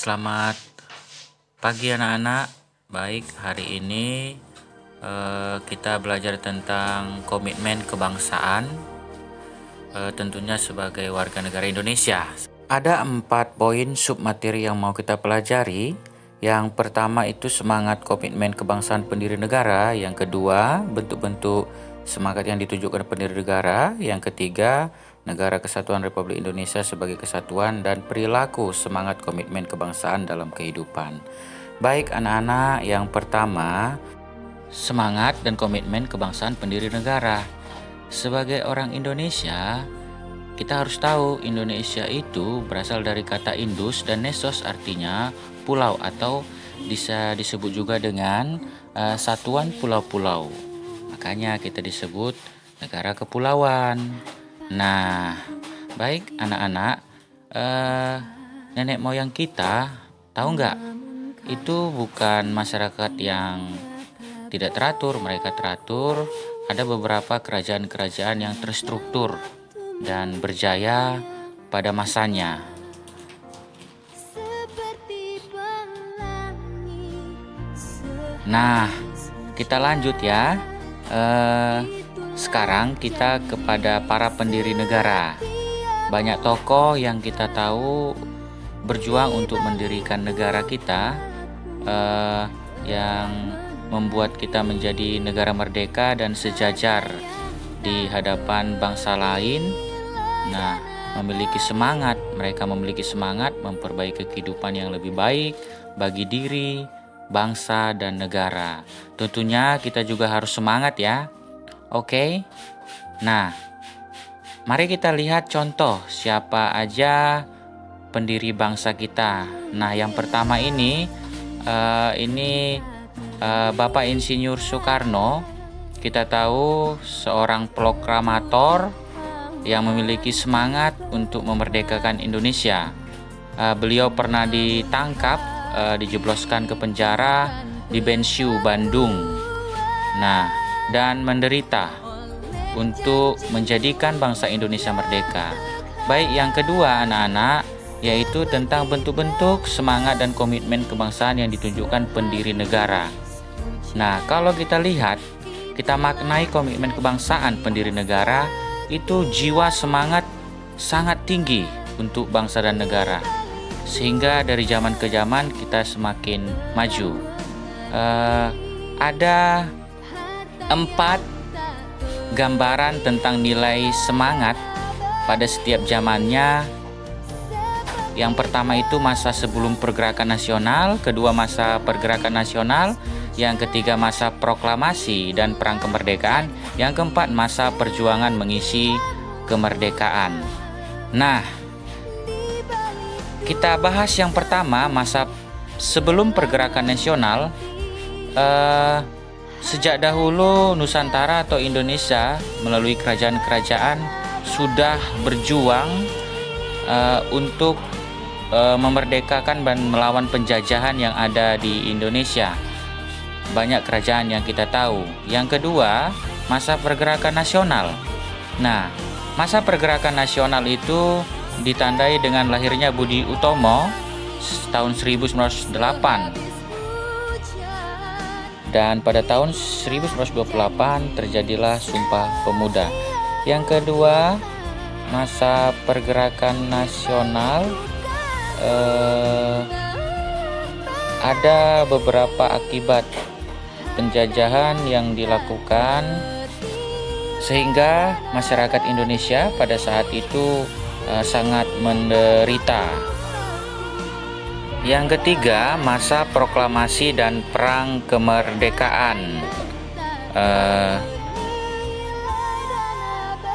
Selamat pagi anak-anak. Baik, hari ini kita belajar tentang komitmen kebangsaan, tentunya sebagai warga negara Indonesia. Ada 4 poin submateri yang mau kita pelajari. Yang pertama itu semangat komitmen kebangsaan pendiri negara. Yang kedua, bentuk-bentuk semangat yang ditujukan pendiri negara. Yang ketiga, Negara Kesatuan Republik Indonesia sebagai kesatuan dan perilaku semangat komitmen kebangsaan dalam kehidupan. Baik anak-anak, yang pertama, semangat dan komitmen kebangsaan pendiri negara. Sebagai orang Indonesia, kita harus tahu Indonesia itu berasal dari kata Indus dan Nesos, artinya pulau atau bisa disebut juga dengan satuan pulau-pulau. Makanya kita disebut negara kepulauan. Nah, baik anak-anak, nenek moyang kita tahu nggak? Itu bukan masyarakat yang tidak teratur, mereka teratur. Ada beberapa kerajaan-kerajaan yang terstruktur dan berjaya pada masanya. Nah, kita lanjut ya. Sekarang kita kepada para pendiri negara. Banyak tokoh yang kita tahu berjuang untuk mendirikan negara kita, yang membuat kita menjadi negara merdeka dan sejajar di hadapan bangsa lain. Nah, mereka memiliki semangat memperbaiki kehidupan yang lebih baik bagi diri, bangsa, dan negara. Tentunya kita juga harus semangat ya. Oke. Nah, mari kita lihat contoh siapa aja pendiri bangsa kita. Nah, yang pertama ini Bapak Insinyur Soekarno. Kita tahu seorang proklamator yang memiliki semangat untuk memerdekakan Indonesia. Beliau pernah ditangkap, dijebloskan ke penjara di Bensiu, Bandung. Nah, dan menderita untuk menjadikan bangsa Indonesia merdeka. Baik, yang kedua anak-anak, yaitu tentang bentuk-bentuk semangat dan komitmen kebangsaan yang ditunjukkan pendiri negara. Nah, kalau kita lihat, kita maknai komitmen kebangsaan pendiri negara itu jiwa semangat sangat tinggi untuk bangsa dan negara, sehingga dari zaman ke zaman kita semakin maju. Ada 4 gambaran tentang nilai semangat pada setiap zamannya. Yang pertama itu masa sebelum pergerakan nasional, kedua masa pergerakan nasional, yang ketiga masa proklamasi dan perang kemerdekaan, yang keempat masa perjuangan mengisi kemerdekaan. Nah, kita bahas yang pertama, masa sebelum pergerakan nasional. Sejak dahulu Nusantara atau Indonesia melalui kerajaan-kerajaan sudah berjuang untuk memerdekakan dan melawan penjajahan yang ada di Indonesia. Banyak kerajaan yang kita tahu. Yang kedua, masa pergerakan nasional. Nah, masa pergerakan nasional itu ditandai dengan lahirnya Budi Utomo tahun 1908. Dan pada tahun 1928 terjadilah Sumpah Pemuda. Yang kedua, masa pergerakan nasional, ada beberapa akibat penjajahan yang dilakukan sehingga masyarakat Indonesia pada saat itu sangat menderita. Yang ketiga, masa proklamasi dan perang kemerdekaan,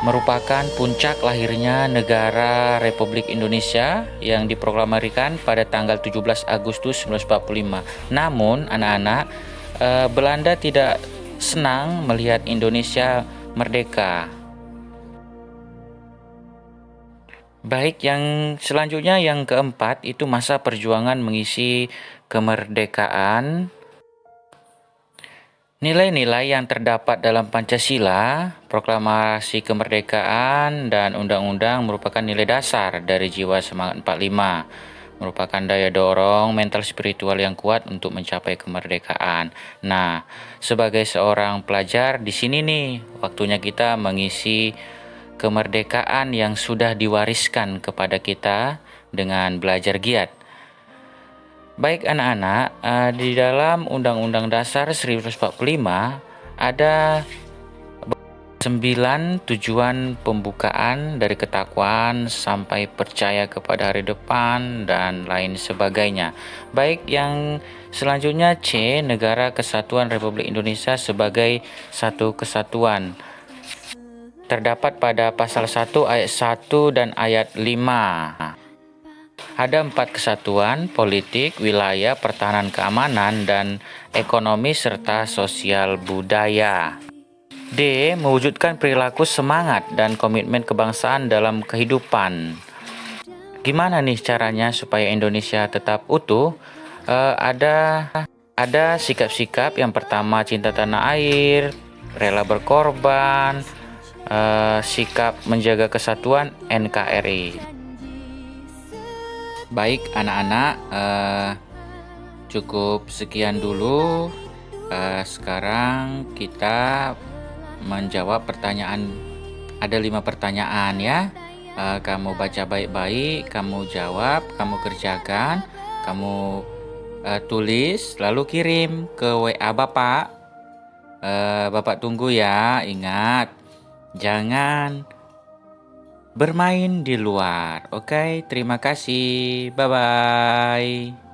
merupakan puncak lahirnya negara Republik Indonesia yang diproklamasikan pada tanggal 17 Agustus 1945. Namun, anak-anak, Belanda tidak senang melihat Indonesia merdeka. Baik, yang selanjutnya yang keempat itu masa perjuangan mengisi kemerdekaan. Nilai-nilai yang terdapat dalam Pancasila, Proklamasi Kemerdekaan, dan Undang-Undang merupakan nilai dasar dari jiwa semangat 45. merupakan daya dorong mental spiritual yang kuat untuk mencapai kemerdekaan. Nah, sebagai seorang pelajar di sini nih, waktunya kita mengisi kemerdekaan yang sudah diwariskan kepada kita dengan belajar giat. Baik anak-anak, di dalam Undang-Undang Dasar 1945 ada 9 tujuan pembukaan dari ketakwaan sampai percaya kepada hari depan dan lain sebagainya. Baik, yang selanjutnya C, Negara Kesatuan Republik Indonesia sebagai satu kesatuan. Terdapat pada pasal 1 ayat 1 dan ayat 5. Ada 4 kesatuan: politik, wilayah, pertahanan keamanan, dan ekonomi serta sosial budaya. D. Mewujudkan perilaku semangat dan komitmen kebangsaan dalam kehidupan. Gimana nih caranya supaya Indonesia tetap utuh? Ada sikap-sikap. Yang pertama, cinta tanah air, rela berkorban, sikap menjaga kesatuan, NKRI. Baik anak-anak, cukup sekian dulu. Sekarang kita menjawab pertanyaan. Ada 5 pertanyaan ya. Kamu baca baik-baik, kamu jawab, kamu kerjakan, kamu tulis, lalu kirim ke WA Bapak. Bapak tunggu ya. Ingat, jangan bermain di luar. Oke, terima kasih. Bye-bye.